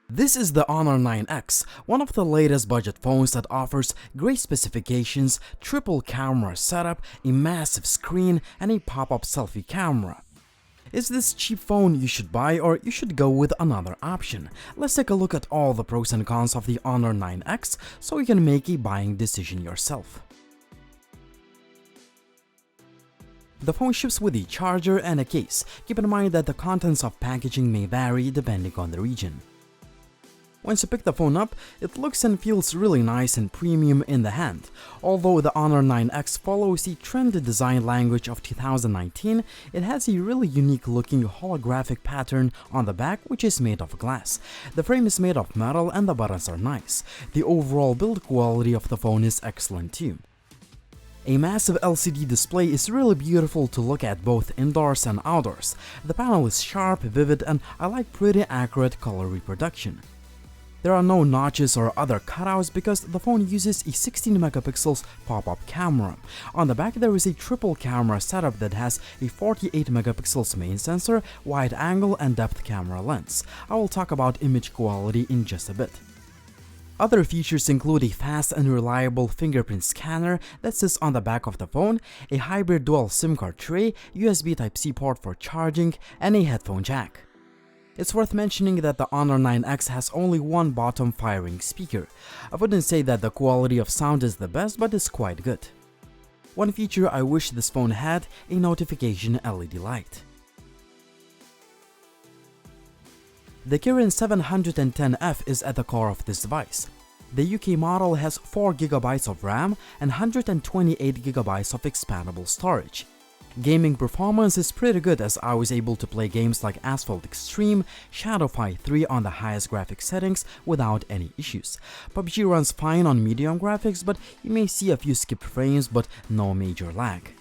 This is the Honor 9X, one of the latest budget phones that offers great specifications, triple camera setup, a massive screen, and a pop-up selfie camera. Is this cheap phone you should buy, or you should go with another option? Let's take a look at all the pros and cons of the Honor 9X so you can make a buying decision yourself. The phone ships with a charger and a case. Keep in mind that the contents of packaging may vary depending on the region. Once you pick the phone up, it looks and feels really nice and premium in the hand. Although the Honor 9X follows the trendy design language of 2019, it has a really unique looking holographic pattern on the back which is made of glass. The frame is made of metal and the buttons are nice. The overall build quality of the phone is excellent too. A massive LCD display is really beautiful to look at both indoors and outdoors. The panel is sharp, vivid, and I like pretty accurate color reproduction. There are no notches or other cutouts because the phone uses a 16 megapixels pop-up camera. On the back there is a triple camera setup that has a 48 megapixels main sensor, wide angle and depth camera lens. I will talk about image quality in just a bit. Other features include a fast and reliable fingerprint scanner that sits on the back of the phone, a hybrid dual SIM card tray, USB Type-C port for charging, and a headphone jack. It's worth mentioning that the Honor 9X has only one bottom-firing speaker. I wouldn't say that the quality of sound is the best, but it's quite good. One feature I wish this phone had, a notification LED light. The Kirin 710F is at the core of this device. The UK model has 4GB of RAM and 128GB of expandable storage. Gaming performance is pretty good as I was able to play games like Asphalt Extreme, Shadowfight 3 on the highest graphics settings without any issues. PUBG runs fine on medium graphics, but you may see a few skipped frames but no major lag.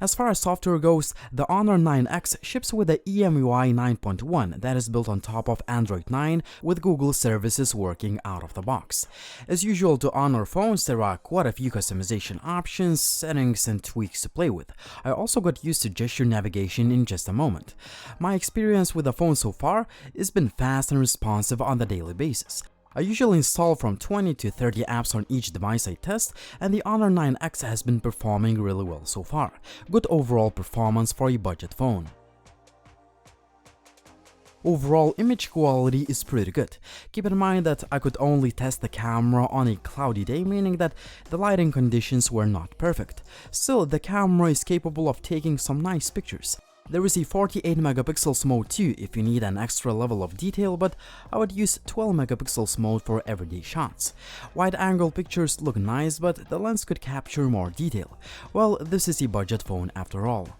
As far as software goes, the Honor 9X ships with the EMUI 9.1 that is built on top of Android 9 with Google services working out of the box. As usual to Honor phones, there are quite a few customization options, settings, and tweaks to play with. I also got used to gesture navigation in just a moment. My experience with the phone so far has been fast and responsive on the daily basis. I usually install from 20 to 30 apps on each device I test, and the Honor 9X has been performing really well so far. Good overall performance for a budget phone. Overall image quality is pretty good. Keep in mind that I could only test the camera on a cloudy day, meaning that the lighting conditions were not perfect. Still, the camera is capable of taking some nice pictures. There is a 48 megapixels mode too if you need an extra level of detail, but I would use 12 megapixels mode for everyday shots. Wide angle pictures look nice, but the lens could capture more detail. Well, this is a budget phone after all.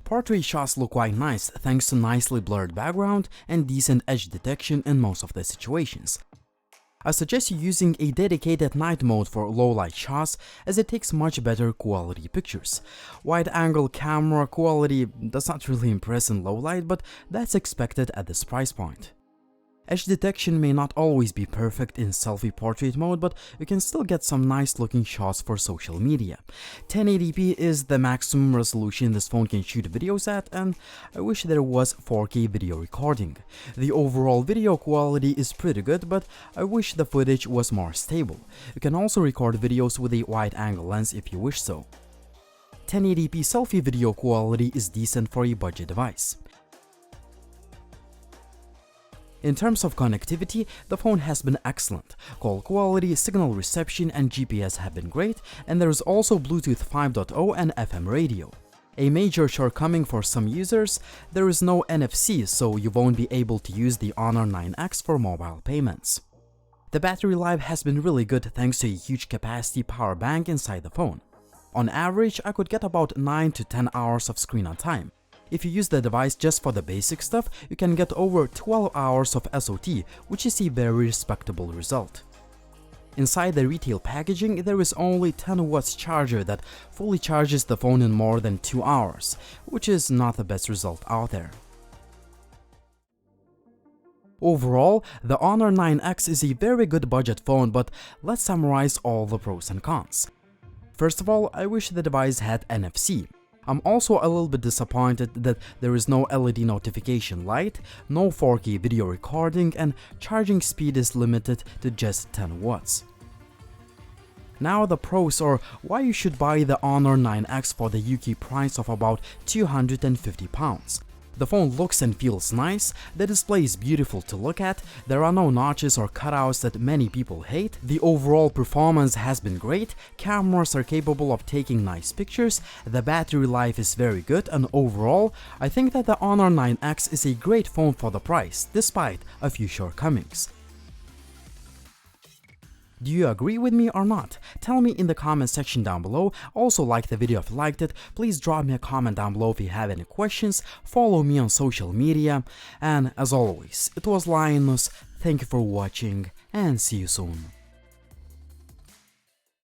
Portrait shots look quite nice thanks to nicely blurred background and decent edge detection in most of the situations. I suggest you using a dedicated night mode for low light shots as it takes much better quality pictures. Wide angle camera quality does not really impress in low light, but that's expected at this price point. Edge detection may not always be perfect in selfie portrait mode, but you can still get some nice looking shots for social media. 1080p is the maximum resolution this phone can shoot videos at, and I wish there was 4K video recording. The overall video quality is pretty good, but I wish the footage was more stable. You can also record videos with a wide angle lens if you wish so. 1080p selfie video quality is decent for a budget device. In terms of connectivity, the phone has been excellent. Call quality, signal reception, and GPS have been great, and there is also Bluetooth 5.0 and FM radio. A major shortcoming for some users, there is no NFC, so you won't be able to use the Honor 9X for mobile payments. The battery life has been really good thanks to a huge capacity power bank inside the phone. On average, I could get about 9 to 10 hours of screen on time. If you use the device just for the basic stuff, you can get over 12 hours of SOT, which is a very respectable result. Inside the retail packaging, there is only 10 watts charger that fully charges the phone in more than 2 hours, which is not the best result out there. Overall, the Honor 9X is a very good budget phone, but let's summarize all the pros and cons. First of all, I wish the device had NFC. I'm also a little bit disappointed that there is no LED notification light, no 4K video recording, and charging speed is limited to just 10 watts. Now the pros, or why you should buy the Honor 9X for the UK price of about £250. The phone looks and feels nice, the display is beautiful to look at, there are no notches or cutouts that many people hate, the overall performance has been great, cameras are capable of taking nice pictures, the battery life is very good, and overall, I think that the Honor 9X is a great phone for the price, despite a few shortcomings. Do you agree with me or not? Tell me in the comment section down below. Also, like the video if you liked it. Please drop me a comment down below if you have any questions. Follow me on social media. And as always, it was Linus. Thank you for watching and see you soon.